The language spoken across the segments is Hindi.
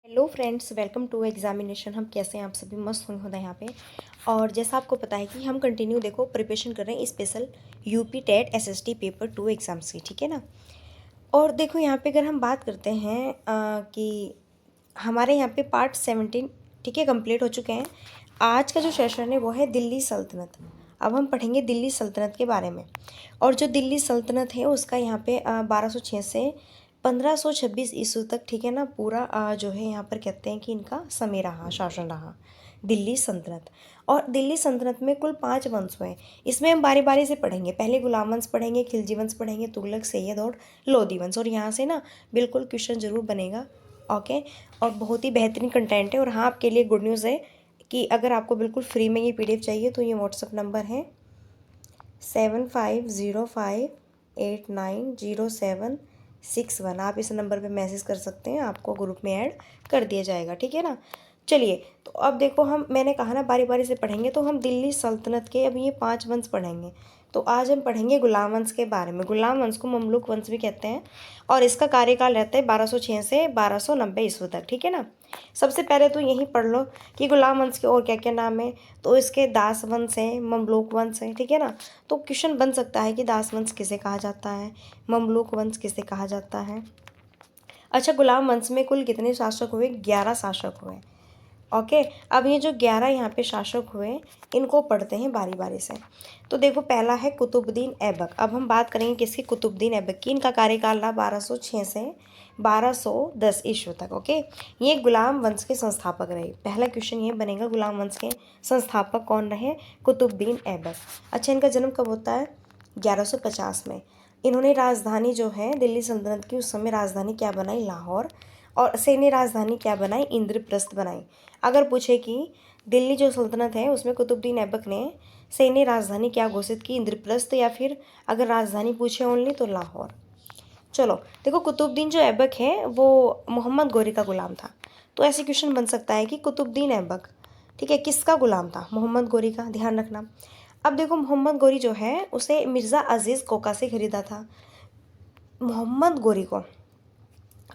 Hello friends, welcome to examination. हम कैसे हैं? आप सभी मस्त होंगे यहाँ पे। और जैसा आपको पता है कि हम कंटिन्यू देखो प्रिपरेशन कर रहे हैं special UP TET SST paper 2 exams की, ठीक है ना। और देखो यहाँ पे अगर हम बात करते हैं कि हमारे यहाँ पे पार्ट 17 ठीक है कंप्लीट हो चुके हैं। आज का जो सेशन है वो है दिल्ली सल्तनत। अब हम पढ़ेंगे दिल्ली सल्तनत के बारे में। और जो दिल्ली सल्तनत है उसका यहाँ पे 1206 से 1526 ईस्वी तक, ठीक है ना, पूरा जो है यहाँ पर कहते हैं कि इनका समय रहा, शासन रहा दिल्ली सल्तनत। और दिल्ली सल्तनत में कुल 5 वंश हुए। इसमें हम बारी बारी से पढ़ेंगे। पहले गुलाम वंश पढ़ेंगे, खिलजी वंश पढ़ेंगे, तुगलक, सैयद और लोधी वंश। और यहाँ से ना बिल्कुल क्वेश्चन जरूर बनेगा। ओके। और बहुत ही बेहतरीन कंटेंट है। और हाँ, आपके लिए गुड न्यूज़ है कि अगर आपको बिल्कुल फ्री में ये PDF चाहिए तो ये व्हाट्सअप नंबर है 7505890761। आप इस नंबर पे मैसेज कर सकते हैं, आपको ग्रुप में ऐड कर दिया जाएगा, ठीक है ना। चलिए, तो अब देखो मैंने कहा ना बारी बारी से पढ़ेंगे। तो हम दिल्ली सल्तनत के अब ये 5 वंश पढ़ेंगे। तो आज हम पढ़ेंगे गुलाम वंश के बारे में। गुलाम वंश को ममलूक वंश भी कहते हैं। और इसका कार्यकाल रहता है 1206 से 1290 ईस्वी तक, ठीक है ना। सबसे पहले तो यही पढ़ लो कि गुलाम वंश के और क्या क्या नाम है। तो इसके दास वंश है, ममलूक वंश है, ठीक है ना। तो क्वेश्चन बन सकता है कि दास वंश किसे कहा जाता है, ममलूक वंश किसे कहा जाता है। अच्छा, गुलाम वंश में कुल कितने शासक हुए? 11 शासक हुए। ओके। अब ये जो 11 यहाँ पे शासक हुए इनको पढ़ते हैं बारी बारी से। तो देखो, पहला है कुतुबुद्दीन ऐबक। अब हम बात करेंगे किसकी? कुतुबुद्दीन ऐबक की। इनका कार्यकाल रहा 1206 से 1210 ईस्वी तक। ओके। ये गुलाम वंश के संस्थापक रहे। पहला क्वेश्चन ये बनेगा, गुलाम वंश के संस्थापक कौन रहे? कुतुबुद्दीन ऐबक। अच्छा, इनका जन्म कब होता है? 1150 में। इन्होंने राजधानी जो है दिल्ली सल्तनत की, उस समय राजधानी क्या बनाई? लाहौर। और सैन्य राजधानी क्या बनाई? इंद्रप्रस्थ बनाई। अगर पूछे कि दिल्ली जो सल्तनत है उसमें कुतुबुद्दीन ऐबक ने सैन्य राजधानी क्या घोषित की? इंद्रप्रस्थ। या फिर अगर राजधानी पूछे ओनली तो लाहौर। चलो देखो, कुतुबुद्दीन जो ऐबक है वो मोहम्मद गौरी का गुलाम था। तो ऐसे क्वेश्चन बन सकता है कि कुतुबुद्दीन ऐबक, ठीक है, किसका गुलाम था? मोहम्मद गौरी का, ध्यान रखना। अब देखो, मोहम्मद गौरी जो है उसे मिर्ज़ा अजीज़ कोका से खरीदा था। मोहम्मद गौरी को,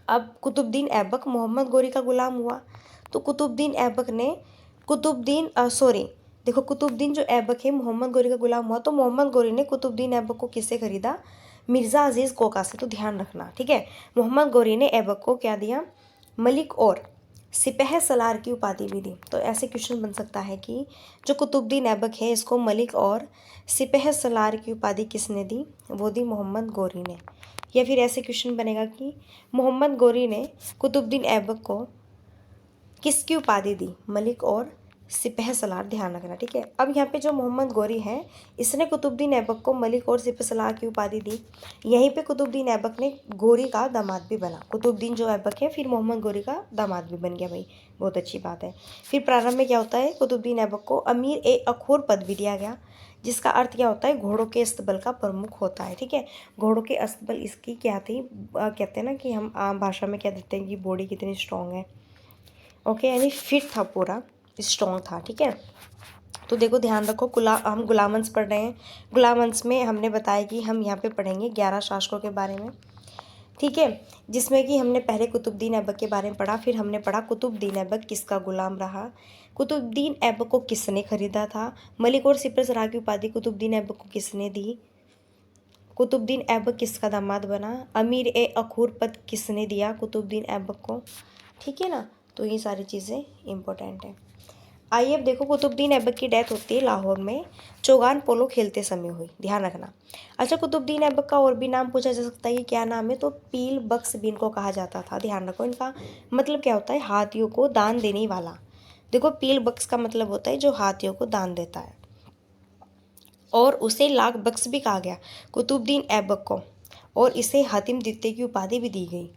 अब कुतुबुद्दीन ऐबक मोहम्मद गौरी का गुलाम हुआ। तो कुतुबुद्दीन ऐबक ने देखो, कुतुबुद्दीन जो ऐबक है मोहम्मद गौरी का गुलाम हुआ। तो मोहम्मद गौरी ने कुतुबुद्दीन ऐबक को किससे खरीदा? मिर्ज़ा अजीज़ कोका से। तो ध्यान रखना, ठीक है। मोहम्मद गौरी ने ऐबक को क्या दिया? मलिक और सिपह सलार की उपाधि भी दी। तो ऐसे क्वेश्चन बन सकता है कि जो कुतुबुद्दीन ऐबक है इसको मलिक और सिपह सलार की उपाधि किसने दी? वो दी मोहम्मद गौरी ने। या फिर ऐसे क्वेश्चन बनेगा कि मोहम्मद गौरी ने कुतुबुद्दीन ऐबक को किसकी उपाधि दी? मलिक और सिपह सलार। ध्यान रखना, ठीक है। अब यहाँ पे जो मोहम्मद गौरी है इसने कुतुबुद्दीन ऐबक को मलिक और सिपह सलार की उपाधि दी। यहीं पे कुतुबुद्दीन ऐबक ने गौरी का दामाद भी बना। कुतुबुद्दीन जो ऐबक है फिर मोहम्मद गौरी का दामाद भी बन गया भाई, बहुत अच्छी बात है। फिर प्रारंभ में क्या होता है? कुतुबुद्दीन ऐबक को अमीर ए अखोर पद भी दिया गया, जिसका अर्थ क्या होता है? घोड़ों के अस्तबल का प्रमुख होता है, ठीक है। घोड़ों के अस्तबल इसकी क्या थी? कहते हैं ना कि हम आम भाषा में कह देते हैं कि बॉडी कितनी स्ट्रांग है। ओके, यानी फिट था, पूरा स्ट्रॉन्ग था, ठीक है। तो देखो, ध्यान रखो, हम गुलाम वंश पढ़ रहे हैं। गुलाम वंश में हमने बताया कि हम यहाँ पे पढ़ेंगे 11 शासकों के बारे में, ठीक है। जिसमें कि हमने पहले कुतुबुद्दीन ऐबक के बारे में पढ़ा, फिर हमने पढ़ा कुतुबुद्दीन ऐबक किसका गुलाम रहा, कुतुबुद्दीन ऐबक को किसने खरीदा था, मलिक और सिपह सलार की उपाधि कुतुबुद्दीन ऐबक को किसने दी, कुतुबुद्दीन ऐबक किसका दामाद बना, अमीर ए अखूर पद किसने दिया कुतुबुद्दीन ऐबक को, ठीक है ना। तो ये सारी चीज़ें इंपॉर्टेंट है। आइए अब देखो, कुतुबुद्दीन ऐबक की डेथ होती है लाहौर में, चौगान पोलो खेलते समय हुई। ध्यान रखना। अच्छा, कुतुबुद्दीन ऐबक का और भी नाम पूछा जा सकता है कि क्या नाम है? तो पील बख्श भी इनको कहा जाता था। ध्यान रखो, इनका मतलब क्या होता है? हाथियों को दान देने वाला। देखो, पील बख्श का मतलब होता है जो हाथियों को दान देता है। और उसे लाख बख्श भी कहा गया कुतुबुद्दीन ऐबक को। और इसे हातिम द्वितीय की उपाधि भी दी गई।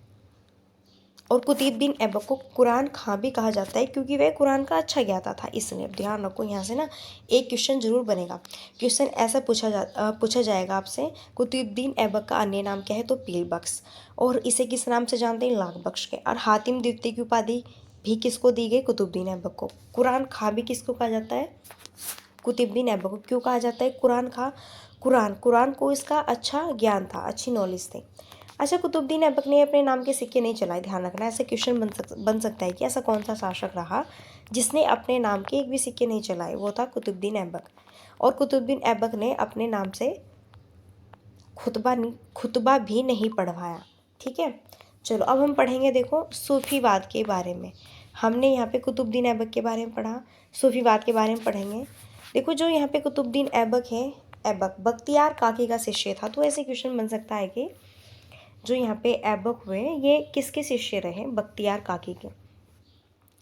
और कुतुबुद्दीन ऐबक को कुरान खां भी कहा जाता है, क्योंकि वह कुरान का अच्छा ज्ञाता था, इसलिए। ध्यान रखो, यहाँ से ना एक क्वेश्चन जरूर बनेगा। क्वेश्चन ऐसा पूछा जाएगा आपसे, कुतुबुद्दीन ऐबक का अन्य नाम क्या है? तो पीर बख्श। और इसे किस नाम से जानते हैं? लाख बख्श के। और हातिम द्वितीय की उपाधि भी किसको दी गई? कुतुबुद्दीन ऐबक को। कुरान खां भी किसको कहा जाता है? कुतुबुद्दीन ऐबक को। क्यों कहा जाता है कुरान खां? कुरान को इसका अच्छा ज्ञान था, अच्छी नॉलेज थी। अच्छा, कुतुबुद्दीन ऐबक ने अपने नाम के सिक्के नहीं चलाए, ध्यान रखना। ऐसा क्वेश्चन बन सकता है कि ऐसा कौन सा शासक रहा जिसने अपने नाम के एक भी सिक्के नहीं चलाए। वो था कुतुबुद्दीन ऐबक। और कुतुबुद्दीन ऐबक ने अपने नाम से खुतबा भी नहीं पढ़वाया। ठीक है, चलो अब हम पढ़ेंगे, देखो, सूफीवाद के बारे में। हमने यहाँ पे कुतुबुद्दीन ऐबक के बारे में पढ़ा, सूफीवाद के बारे में पढ़ेंगे। देखो, जो यहाँ पे कुतुबुद्दीन ऐबक है, ऐबक बख्तियार काकी का शिष्य था। तो ऐसे क्वेश्चन बन सकता है कि जो यहाँ पे ऐबक हुए ये किसके शिष्य रहे? बख्तियार काकी के।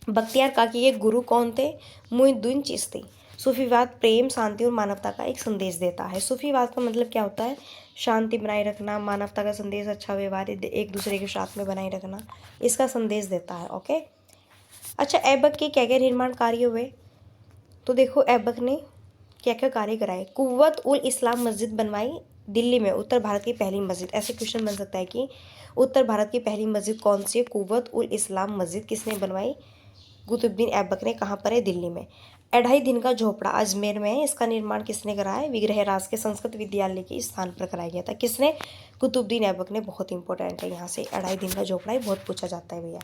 बख्तियार काकी के गुरु कौन थे? मुइनुद्दीन चिश्ती। सूफीवाद प्रेम, शांति और मानवता का एक संदेश देता है। सूफीवाद का मतलब क्या होता है? शांति बनाए रखना, मानवता का संदेश, अच्छा व्यवहार एक दूसरे के साथ में बनाए रखना, इसका संदेश देता है। ओके, अच्छा, ऐबक के क्या क्या निर्माण कार्य हुए? तो देखो, ऐबक ने क्या क्या कार्य कराए? कुव्वत उल इस्लाम मस्जिद बनवाई दिल्ली में, उत्तर भारत की पहली मस्जिद। ऐसे क्वेश्चन बन सकता है कि उत्तर भारत की पहली मस्जिद कौन सी है? कुव्वत उल इस्लाम मस्जिद किसने बनवाई? कुतुबुद्दीन ऐबक ने। कहाँ पर है? दिल्ली में। अढ़ाई दिन का झोपड़ा अजमेर में है, इसका निर्माण किसने कराया? विग्रहराज के संस्कृत विद्यालय के स्थान पर कराया गया था। किसने? कुतुबुद्दीन ऐबक ने। बहुत इंपॉर्टेंट है यहाँ से, अढ़ाई दिन का झोपड़ा ही बहुत पूछा जाता है भैया।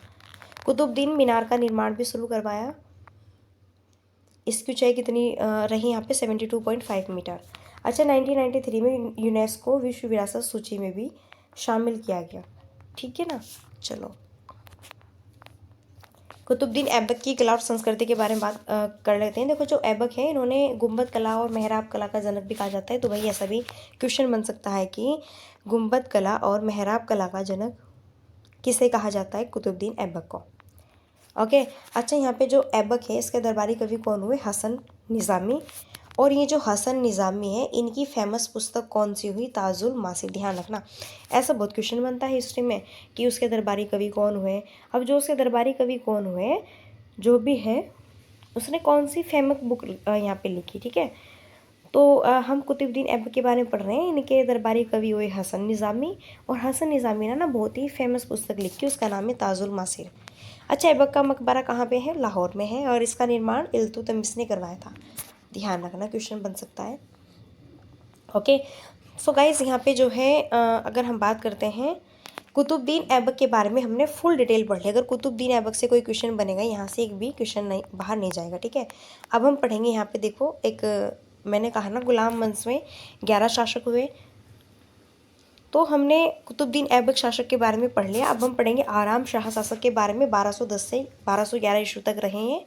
कुतुबुद्दीन मीनार का निर्माण भी शुरू करवाया। इसकी ऊंचाई कितनी रही यहाँ पे? 72.5 मीटर। अच्छा, 1993 में यूनेस्को विश्व विरासत सूची में भी शामिल किया गया। ठीक है ना। चलो, कुतुबुद्दीन ऐबक की कला और संस्कृति के बारे में बात कर लेते हैं। देखो, जो ऐबक है इन्होंने गुंबद कला और मेहराब कला का जनक भी कहा जाता है। तो भाई ऐसा भी क्वेश्चन बन सकता है कि गुंबद कला और मेहराब कला का जनक किसे कहा जाता है? कुतुबुद्दीन ऐबक को। ओके, अच्छा, यहाँ पे जो ऐबक है इसके दरबारी कवि कौन हुए? हसन निज़ामी। और ये जो हसन निज़ामी है इनकी फेमस पुस्तक कौन सी हुई? ताजुल मासिर। ध्यान रखना, ऐसा बहुत क्वेश्चन बनता है हिस्ट्री में कि उसके दरबारी कवि कौन हुए। अब जो उसके दरबारी कवि कौन हुए, जो भी है, उसने कौन सी फेमस बुक यहाँ पे लिखी। ठीक है, तो हम कुतुबुद्दीन ऐबक के बारे में पढ़ रहे हैं। इनके दरबारी कवि हुए हसन निज़ामी। और हसन निज़ामी ने ना बहुत ही फेमस पुस्तक लिखी, उसका नाम है ताजुल मासिर। अच्छा, ऐबक का मकबरा कहाँ पे है? लाहौर में है। और इसका निर्माण इल्तुतमिश ने करवाया था। ध्यान रखना, क्वेश्चन बन सकता है। ओके, सो गाइज, यहाँ पे जो है अगर हम बात करते हैं कुतुबुद्दीन ऐबक के बारे में, हमने फुल डिटेल पढ़ ली। अगर कुतुबुद्दीन ऐबक से कोई क्वेश्चन बनेगा, यहाँ से एक भी क्वेश्चन नहीं बाहर नहीं जाएगा। ठीक है, अब हम पढ़ेंगे यहाँ पे। देखो, एक मैंने कहा ना गुलाम वंश में 11 शासक हुए, तो हमने कुतुबुद्दीन ऐबक शासक के बारे में पढ़ लिया। अब हम पढ़ेंगे आराम शाह शासक के बारे में। 1210 से 1211 ईस्वी तक रहे हैं।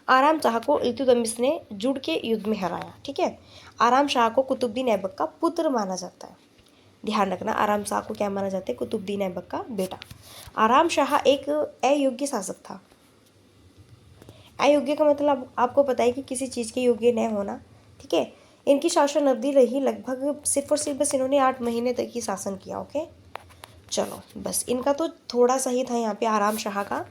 आराम शाह को इल्तुतमिश ने जुड़ के युद्ध में हराया। ठीक है, आराम शाह को कुतुबुद्दीन ऐबक का पुत्र माना जाता है। ध्यान रखना, आराम शाह को क्या माना जाता है? कुतुबुद्दीन ऐबक का बेटा। आराम शाह एक अयोग्य शासक था। अयोग्य का मतलब आपको पता है कि किसी चीज़ के योग्य न होना। ठीक है, इनकी शासन अवधि रही लगभग सिर्फ और सिर्फ बस इन्होंने 8 महीने तक ही शासन किया। ओके, चलो, बस इनका तो थोड़ा सही था यहाँ पे आराम शाह का।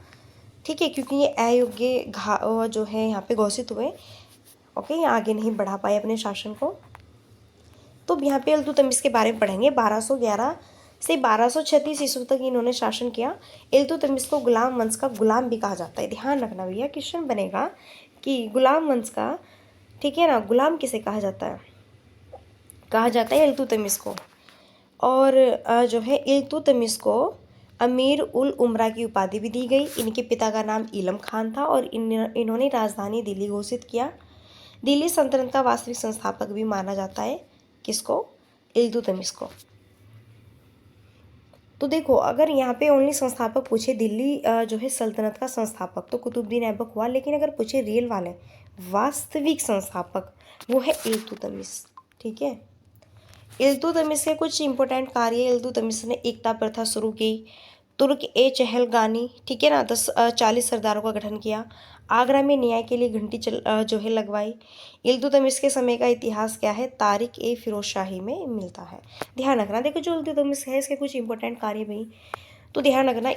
ठीक है, क्योंकि ये अयोग्य जो है यहाँ पे घोषित हुए। ओके, ये आगे नहीं बढ़ा पाए अपने शासन को। तो यहाँ पे इल्तुतमिश के बारे में पढ़ेंगे। 1211 से 1236 ईस्वी तक इन्होंने शासन किया। इल्तुतमिश को गुलाम वंश का गुलाम भी कहा जाता है। ध्यान रखना भैया, क्वेश्चन बनेगा कि गुलाम वंश का, ठीक है ना, गुलाम किसे कहा जाता है? कहा जाता है इल्तुतमिश को। और जो है इल्तुतमिश को अमीर उल उमरा की उपाधि भी दी गई। इनके पिता का नाम इलम खान था और इन्होंने राजधानी दिल्ली घोषित किया। दिल्ली सल्तनत का वास्तविक संस्थापक भी माना जाता है। किसको? इल्तुतमिश को। तो देखो, अगर यहाँ पे ओनली संस्थापक पूछे, दिल्ली जो है सल्तनत का संस्थापक, तो कुतुबुद्दीन ऐबक हुआ। लेकिन अगर पूछे रियल वाले वास्तविक संस्थापक, वो है इल्तुतमिश। ठीक है, इल्तुतमिश के कुछ इंपॉर्टेंट कार्य। इल्तुतमिश ने एकता प्रथा शुरू की। तुर्क ए चहलगानी, ठीक है ना, 40 सरदारों का गठन किया। आगरा में न्याय के लिए घंटी जो है लगवाई। इल्तुतमिश के समय का इतिहास क्या है? तारिक ए फिरोजशाही में मिलता है। ध्यान रखना, देखो जो इल्तुतमिश है इसके कुछ इंपॉर्टेंट कार्य भी, तो ध्यान रखना।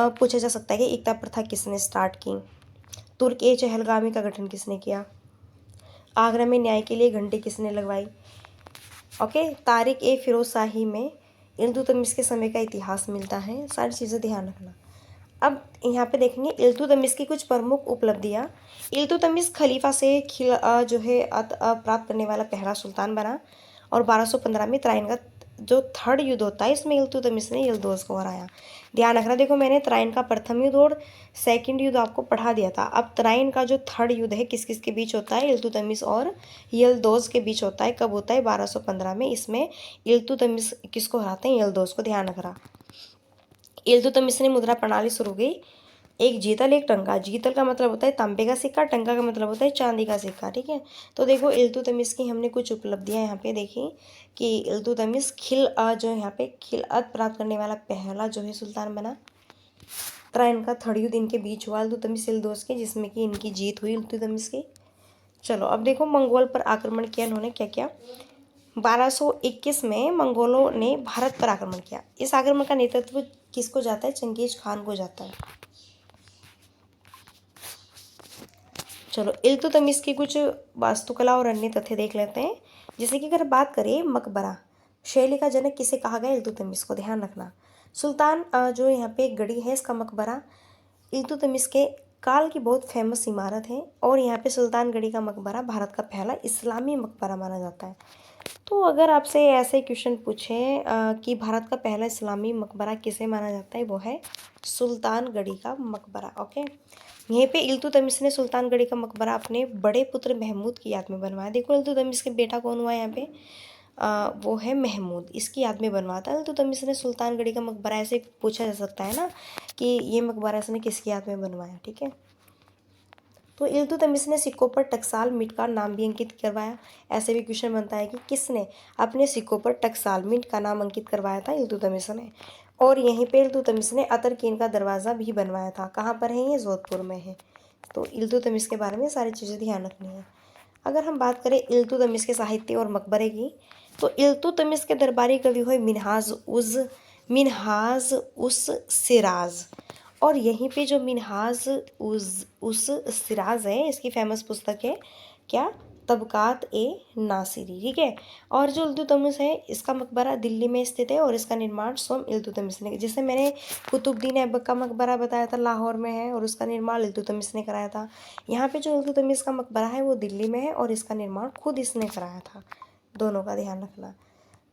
पूछा जा सकता है कि एकता प्रथा किसने स्टार्ट की? तुर्क ए चहलगामी का गठन किसने किया? आगरा में न्याय के लिए घंटी किसने लगवाई? ओके, तारिक ए फिरोजशाही में इल्तुतमिश के समय का इतिहास मिलता है। सारी चीज़ें ध्यान रखना। अब यहाँ पे देखेंगे इल्तुतमिश की कुछ प्रमुख उपलब्धियाँ। इल्तुतमिश खलीफा से जो है प्राप्त करने वाला पहला सुल्तान बना और 1215 में जो थर्ड युद्ध होता है इसमें इल्तुतमिश ने यल्दौज को हराया। ध्यान रखना, देखो मैंने तराइन का प्रथम युद्ध और सेकंड युद्ध आपको पढ़ा दिया था। अब तराइन का जो थर्ड युद्ध है किस किस के बीच होता है, इल्तुतमिश और यल्दौज के बीच होता है। कब होता है, 1215 में। इसमें इल्तुतमिश किसको हराते हैं, यल्दौज को। ध्यान रखना, इल्तुतमिश ने मुद्रा प्रणाली शुरू की, एक जीतल एक टंका। जीतल का मतलब होता है तांबे का सिक्का, टंका का मतलब होता है चांदी का सिक्का, ठीक है। तो देखो इल्तुतमिश की हमने कुछ उपलब्धियां यहाँ पे देखी कि इल्तुतमिश जो यहाँ पे खिलाफत प्राप्त करने वाला पहला जो है सुल्तान बना। तराइन का थर्ड युद्ध इनके बीच हुआ इल्तुतमिश यल्दौज के, जिसमें कि इनकी जीत हुई इल्तुतमिश की। चलो अब देखो मंगोल पर आक्रमण किया इन्होंने, क्या क्या। 1221 में मंगोलों ने भारत पर आक्रमण किया। इस आक्रमण का नेतृत्व किसको जाता है, चंगेज खान को जाता है। चलो इल्तुतमिश की कुछ वास्तुकला और अन्य तथ्य देख लेते हैं। जैसे कि अगर बात करें मकबरा, शैली का जनक किसे कहा गया, इल्तुतमिश को। ध्यान रखना, सुल्तान जो यहाँ पे एक गढ़ी है इसका मकबरा इल्तुतमिश के काल की बहुत फेमस इमारत है। और यहाँ पे सुल्तान गढ़ी का मकबरा भारत का पहला इस्लामी मकबरा माना जाता है। तो अगर आपसे ऐसे क्वेश्चन पूछें कि भारत का पहला इस्लामी मकबरा किसे माना जाता है, वो है सुल्तान गढ़ी का मकबरा। ओके, यहीं पे इल्तुतमिश ने सुल्तान गढ़ी का मकबरा अपने बड़े पुत्र महमूद की याद में बनवाया। देखो इल्तुतमिश के बेटा कौन हुआ यहाँ पे, वो है महमूद, इसकी याद में बनवाया था इल्तुतमिश ने सुल्तान गढ़ी का मकबरा। ऐसे पूछा जा सकता है ना कि ये मकबरा इसने किसकी याद में बनवाया, ठीक है। तो इल्तुतमिश ने सिक्कों पर टकसाल मिंट का नाम भी अंकित करवाया। ऐसे भी क्वेश्चन बनता है कि किसने अपने सिक्कों पर टकसाल मिंट का नाम अंकित करवाया था, इल्तुतमिश ने। और यहीं पे इल्तुतमिश ने अतरकीन का दरवाज़ा भी बनवाया था। कहाँ पर है ये, जोधपुर में है। तो इल्तुतमिश के बारे में सारी चीज़ें ध्यान रखनी है। अगर हम बात करें इल्तुतमिश के साहित्य और मकबरे की, तो इल्तुतमिश के दरबारी कवि हुए मिन्हाज उस सिराज। और यहीं पे जो मिन्हाज उस सिराज है, इसकी फेमस पुस्तक है क्या, तबकात ए नासिरी, ठीक है। और जो इल्तुतमिश है इसका मकबरा दिल्ली में स्थित है और इसका निर्माण स्वयं इल्तुतमिश ने, जैसे मैंने कुतुबुद्दीन ऐबक का मकबरा बताया था लाहौर में है और उसका निर्माण इल्तुतमिश ने कराया था। यहाँ पे जो इल्तुतमिश का मकबरा है वो दिल्ली में है और इसका निर्माण खुद इसने कराया था। दोनों का ध्यान रखना।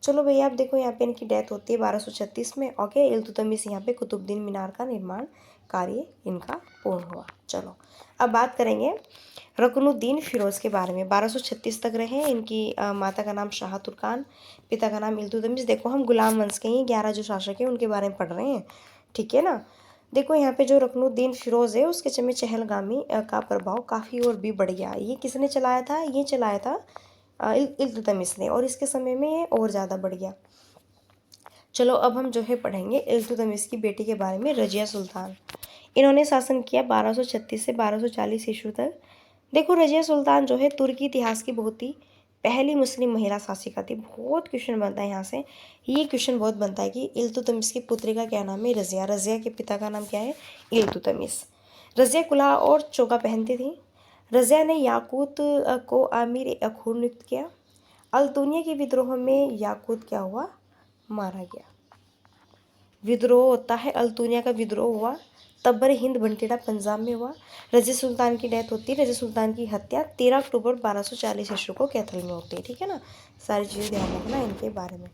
चलो भैया आप देखो यहाँ पे इनकी डेथ होती है 1236 में। ओके, इल्तुतमिश यहाँ पे कुतुबुद्दीन मीनार का निर्माण कार्य इनका पूर्ण हुआ। चलो अब बात करेंगे रुकनुद्दीन फिरोज के बारे में। 1236 तक रहे। इनकी माता का नाम शाह तुर्कान, पिता का नाम इल्तुतमिश। देखो हम गुलाम वंश के ही 11 जो शासक हैं उनके बारे में पढ़ रहे हैं, ठीक है ना। देखो यहाँ पे जो रुकनुद्दीन फिरोज है उसके में चहलगामी का प्रभाव काफ़ी और भी बढ़ गया। ये किसने चलाया था, ये चलाया था इल्तुतमिश ने, और इसके समय में ये और ज़्यादा बढ़ गया। चलो अब हम जो है पढ़ेंगे इल्तुतमिश की बेटी के बारे में, रजिया सुल्तान। इन्होंने शासन किया 1236 से 1240 ईस्वी तक। देखो रजिया सुल्तान जो है तुर्की इतिहास की बहुत ही पहली मुस्लिम महिला शासिका थी। बहुत क्वेश्चन बनता है यहाँ से, ये क्वेश्चन बहुत बनता है कि इल्तुतमिश की पुत्री का क्या नाम है, रजिया। रजिया के पिता का नाम क्या है, इल्तुतमिश। रजिया कुल्हा और चोगा पहनती थी। रजिया ने याकूत को आमिर अखूर नियुक्त किया। अल्तुनिया के विद्रोह में याकूत क्या हुआ, मारा गया। विद्रोह होता है, अल्तुनिया का विद्रोह हुआ, तब्बर हिंद बंटेड़ा पंजाब में हुआ। रजिया सुल्तान की डेथ होती है, रजिया सुल्तान की हत्या 13 अक्टूबर 1240 ईस्वी को कैथल में होती है, ठीक है ना। सारी चीज़ें ध्यान रखना इनके बारे में।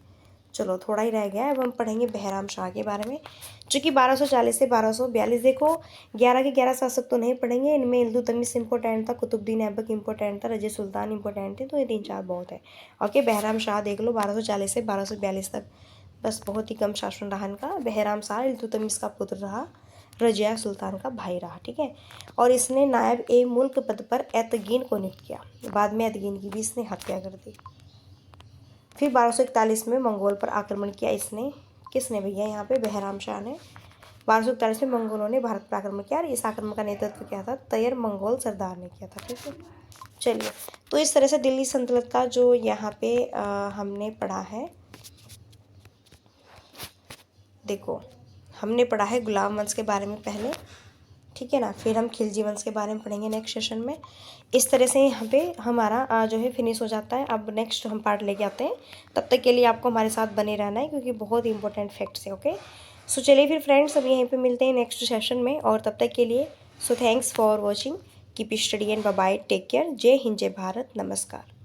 चलो थोड़ा ही रह गया है, अब हम पढ़ेंगे बहराम शाह के बारे में, जो कि 1240 से 1242। देखो 11 के 11 शासक तो नहीं पढ़ेंगे, इनमें इल्तुतमिश इंपॉर्टेंट था, कुतुबुद्दीन ऐबक इंपॉर्टेंट था, रजिया सुल्तान इंपॉर्टेंट थे, तो ये 3-4 बहुत है। ओके, बहराम शाह देख लो 1240 से 1242 तक, बस बहुत ही कम शासन रहा इनका। बहराम शाह इल्तुतमिश का पुत्र रहा, रजिया सुल्तान का भाई रहा, ठीक है। और इसने नायब ए मुल्क पद पर एतगीन को नियुक्त किया। बाद में एतगीन की भी इसने हत्या कर दी। फिर 1241 में मंगोल पर आक्रमण किया इसने, किसने भैया, यहाँ पे बहराम शाह ने। 1241 में मंगोलों ने भारत पर आक्रमण किया और इस आक्रमण का नेतृत्व किया था तैयर मंगोल सरदार ने किया था, ठीक है। चलिए, तो इस तरह से दिल्ली सल्तनत का जो यहाँ पे हमने पढ़ा है, देखो हमने पढ़ा है गुलाम वंश के बारे में पहले, ठीक है ना। फिर हम खिलजी वंश के बारे में पढ़ेंगे नेक्स्ट सेशन में। इस तरह से यहाँ पे हमारा जो है फिनिश हो जाता है। अब नेक्स्ट हम पार्ट लेके आते हैं, तब तक के लिए आपको हमारे साथ बने रहना है क्योंकि बहुत ही इंपॉर्टेंट फैक्ट्स है। ओके, सो चलिए फिर फ्रेंड्स, अब यहीं पे मिलते हैं नेक्स्ट सेशन में, और तब तक के लिए so thanks for watching, keep study and bye bye, take care, जय हिंद जय भारत, नमस्कार।